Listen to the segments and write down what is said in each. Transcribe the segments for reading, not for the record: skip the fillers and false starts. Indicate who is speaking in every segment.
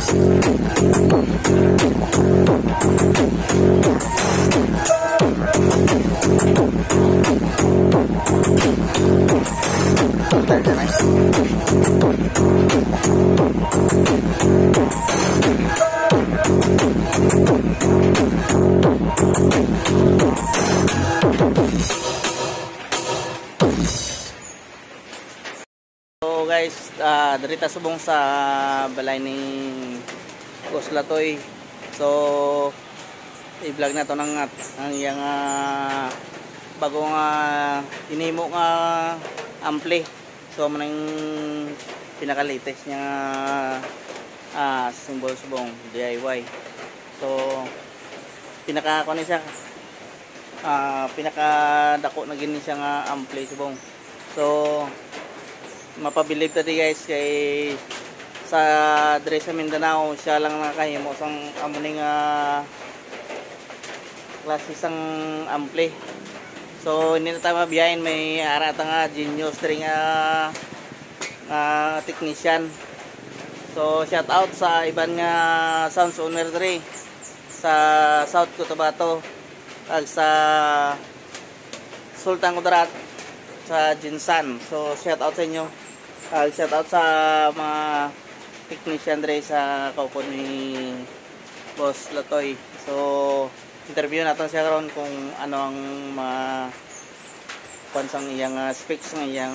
Speaker 1: So guys, darita subong sa balay ni Boss Latoy. So i-vlog na to ng ang iyang bagong inimo nga ampli. So manang pinaka-latest niya symbol subong DIY. So pinaka kuno siya pinaka dako na gini siya nga ampli subong. So mapabilib tadi guys kay sa dre sa Mindanao siya lang nakahimo sang amuning klase sang ampli. So hindi na tayo mabiyahin, may arata nga genius string technician. So shout out sa iban nga sounds owner dre sa South Cotabato ag sa Sultan Kudarat sa Jinsan. So shout out sa inyo. Shout out sa mga technician dre sa kaupo ni Boss Latoy. So interview natin siya karon kung ano ang mga pansang iyang specs ng iyang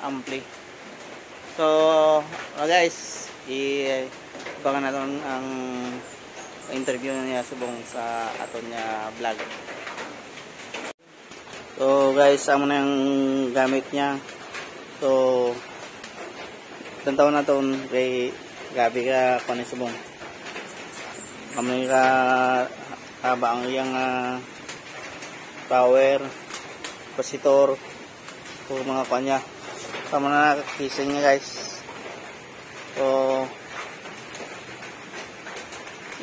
Speaker 1: ampli. So guys, ibangan natin ang interview niya subong sa aton niya vlog. So guys, amo na yung gamit niya. So tantaw na ton kay gabi ka kuno subong. Amoy ka haba ang iyang power, capacitor, o mga kanya. Tama na nakakising niya guys. So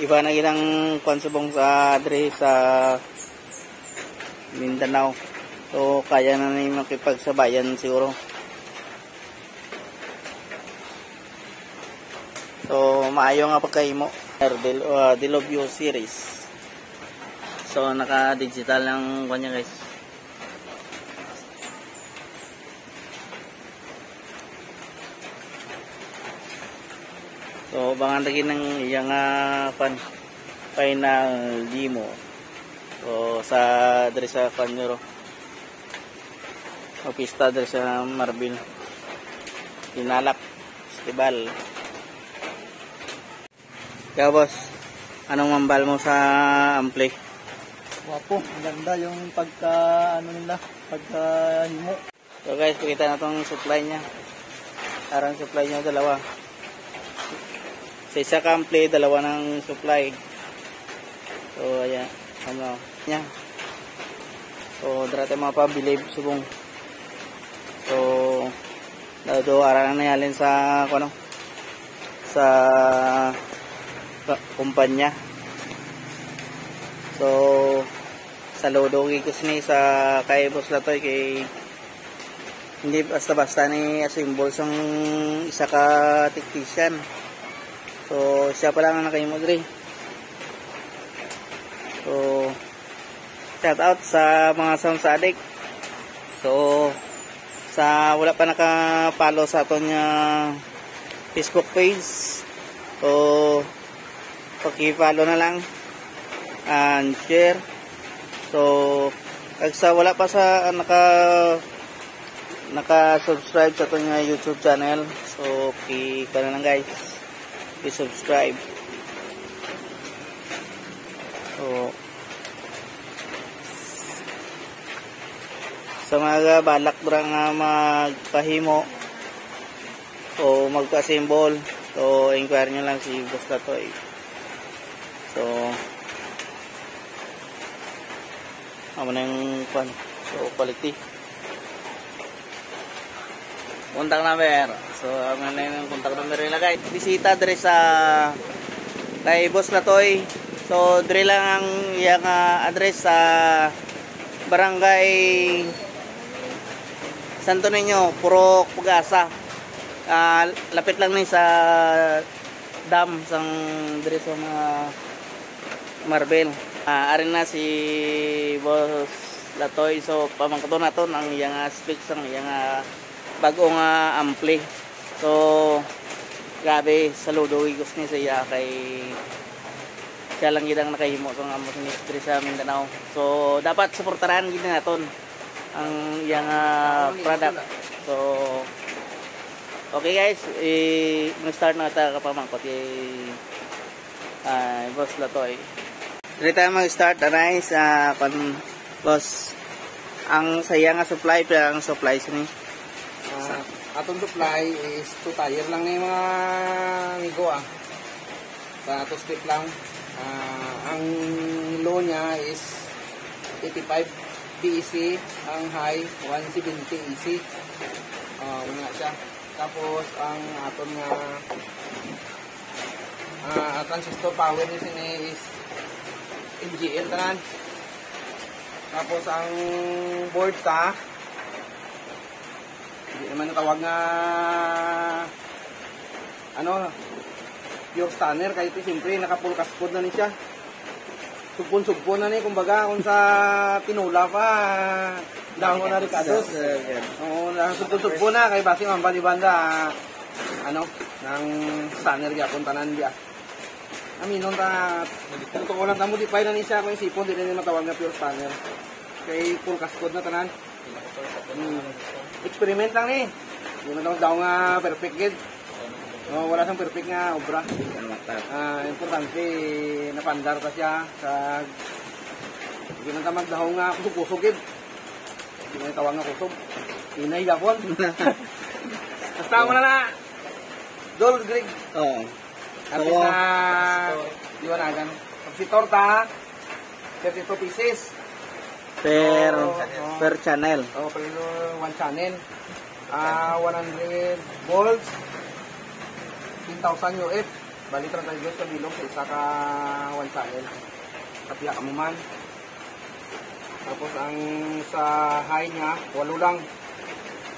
Speaker 1: iba na ginang konsubong sa adre sa Mindanao. So kaya na ni makipagsabayan siguro. So maayo nga pagkaimo Delobio series. So naka digital lang kanya guys. So bangan lagi ng iyang final demo. So sa diri sa kanyoro o pista diri sa Marbil Pinalak Festival. Kaya boss, anong mambal mo sa ampli?
Speaker 2: Wapo, maganda yung pagka nila, pagka himo.
Speaker 1: So guys, pakita na itong supply niya. Parang supply niya dalawa. Sa isa ka ampli, dalawa ng supply. So ayan, ano niya. So dara tayo mga pabilib subong. So dado ara na yalin sa sa kumpanya. So saludo gikos ni sa kay Boss Latoy kay hindi basta-basta ni symbol sang isa ka technician. So siya pa lang ang nakahimo diri. So shout out sa mga sounds addict. So sa wala pa naka-follow sa aton nga Facebook page, so paki-follow na lang and share. So kag sa wala pa sa naka-subscribe sa aton nga YouTube channel, so ka na lang guys, i-subscribe. So sa mga balak dra nga magpahimo o magpa-symbol, so inquire nyo lang si Boss Latoy. So amo na yung quality. Contact number. So amo na yung contact number nila guys. Bisita dire sa kay Boss Latoy. So dire lang ang iyang address sa Barangay Santo Niño, Purok, Pugasa. Lapit lang ni sa dam sang diri sa mga Marvel. Ari na si Boss Latoy, so pamangkato naton ang iyang specs ang iyang bagong ampli. So grabe, saludo igos ni siya kay siya lang gidang nakahimo tong amos ni diri sa Mindanao. So dapat suportahan gid naton ang iyang product. So okay guys, mag-start na ta kapamangkot kay Boss Latoy. Dili tayo mag-start anay sa boss. Ang saya nga supply pero ang supply ni
Speaker 3: atong supply is 2 tire lang na yung mga migo sa 2 strip lang. Ang low niya is 85 PEC, ang high 170 EC. Una siya. Tapos ang aton nga transistor power ni sini is MGL tanan. Tapos ang board ta hindi naman natawag nga pure stunner, kahit siyempre naka full cascode na ni siya. Sugpon na ni kumbaga kung sa pinula pa dahon na Ricardo. Oo, sugpon na kay basi man banda nang stunner gyapon tanan dia. Aminon ta kung lang ta modify na ni siya kung sipon di na matawag nga pure stunner. Kay full cascode na tanan. Experiment lang ni. Hindi man daw nga perfect gid. Wala sang perfect nga obra. Importante napandar ta siya sa hindi man ta magdahaw nga kusog-kusog gid. Hindi man tawag nga kusog. Inay gapon. Basta mo na. Dol Greg.
Speaker 1: Oo.
Speaker 3: At na liwanagan. Pag si torta 32 pieces.
Speaker 1: Per channel.
Speaker 3: Per 1 channel. 100 volts. 10,000 UF. Bali 32 ka bilog sa isa ka 1 channel. Kapya ka mo man. Tapos ang sa high niya 8 lang.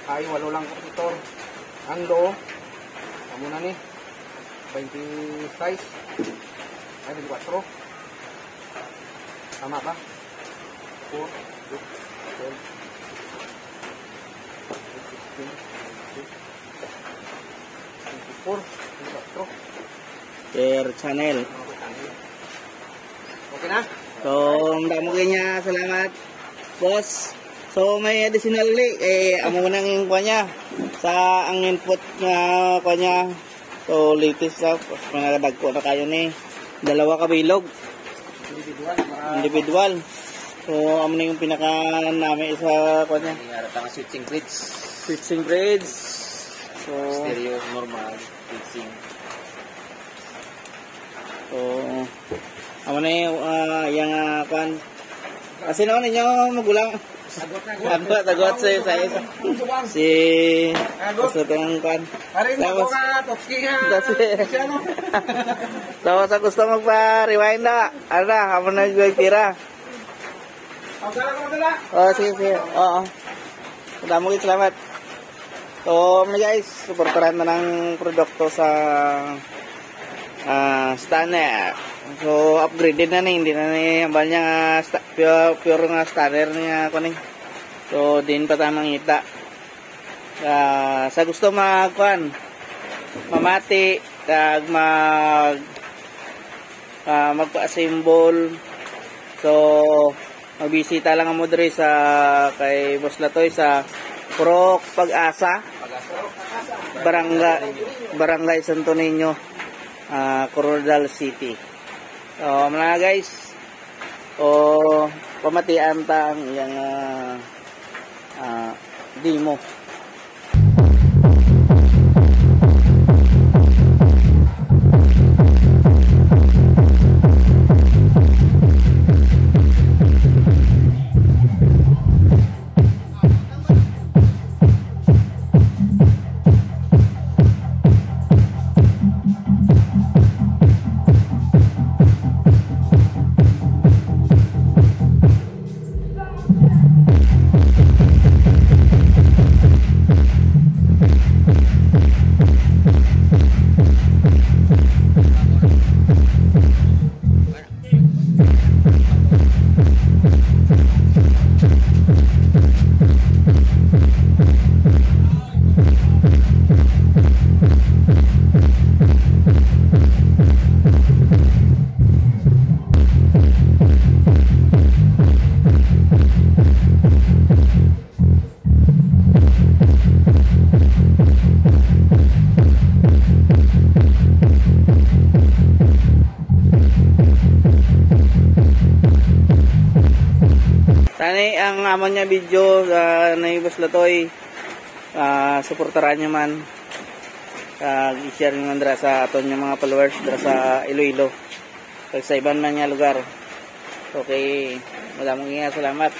Speaker 3: High 8 lang kapasitor. Ang low amo na ni 26 ay 24. Tama ba? 4, 6, 12, 16, 24.
Speaker 1: Per channel.
Speaker 3: Okay na?
Speaker 1: So, damo kanya salamat, boss. So, may additional amo nang yung kanya sa ang input nga kanya. So, latest sa manadagko na kayo ni dalawa ka bilog. Individual. So, amo na yung pinaka namin sa kanya.
Speaker 3: Harap ang switching grids.
Speaker 1: Switching grids. So,
Speaker 3: Stereo, normal, switching.
Speaker 1: So, amo na yung kwan. Kasi naman ninyo magulang. Tagot sa si gusto tong kwan. Tapos sa gusto magpa-rewind na. Ano na, amo na nagtira. Sige. Oo. Damo kit salamat. So, guys, supportahan na ng produkto sa stunner. So, upgraded na ni, hindi na ni ambal niya pure nga stunner niya kuning. So, din pa tamang ngita. Sa gusto mamati kag magpa-assemble. So, magbisita lang mo diri sa kay Boss Latoy sa Purok Pag-asa, Barangay Santo Niño, Coronadal City. So, mga guys, pamatian ta ang iyang demo. ang amo niya video na Boss Latoy, suportaran niyo man. I-share niyo man dira sa aton yung mga followers dira sa Iloilo. Pag sa iban man nga lugar. Okay, maraming salamat.